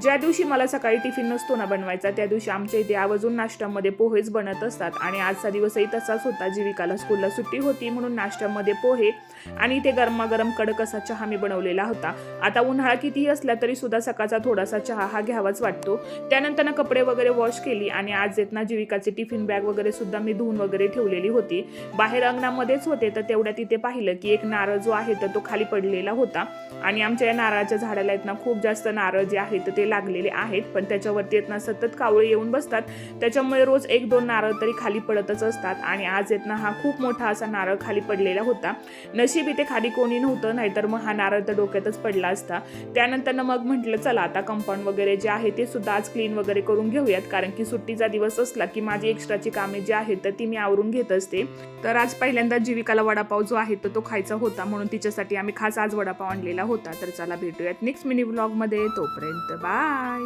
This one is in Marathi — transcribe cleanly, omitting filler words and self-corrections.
ज्या दिवशी मला सकाळी टिफिन नसतो ना बनवायचा त्या दिवशी आमच्या इथे आवर्जून नाश्त्यामध्ये पोहेच बनत असतात आणि आजचा दिवसही तसाच होता. जीविकाला स्कूलला सुट्टी होती म्हणून नाश्त्यामध्ये पोहे आणि इथे गरमागरम कडक असा चहा मी बनवलेला होता. आता उन्हाळा कितीही असला तरी सुद्धा सकाळचा थोडासा चहा हा घ्यावाच वाटतो. त्यानंतर कपडे वगैरे वॉश केली आणि आज येत ना जीविकाची टिफिन बॅग वगैरे सुद्धा मी धुवून वगैरे ठेवलेली होती. बाहेर अंगणामध्येच होते तर तेवढ्यात तिथे पाहिलं की एक नारळ जो आहे तर तो खाली पडलेला होता आणि आमच्या या नारळाच्या झाडाला आहेत ना खूप जास्त नारळ जे आहेत ते लागलेले आहेत, पण त्याच्यावरती आहेत ना सतत कावळे येऊन बसतात. त्याच्यामुळे रोज 1-2 नारळ तरी खाली पडतच असतात आणि आज येत ना हा खूप मोठा असा नारळ खाली पडलेला होता. नशीब इथे खाली कोणी नव्हतं, नाहीतर मग हा नारळ तर डोक्यातच पडला असता. त्यानंतर मग म्हटलं चला आता कंपाऊंड वगैरे जे आहे ते सुद्धा आज क्लीन वगैरे करून घेऊयात, कारण की सुट्टीचा दिवस असला की माझी एक्स्ट्राची कामे जी आहेत तर ती मी आवरून घेत असते. तर आज पहिल्यांदा जीविकाला वडापाव जो आहे तो खायचा होता म्हणून तिच्यासाठी आम्ही खास आज वडापाव आणलेला होता. तर चला भेटूयात नेक्स्ट मिनी व्लॉग मध्ये. तोपर्यंत बाय.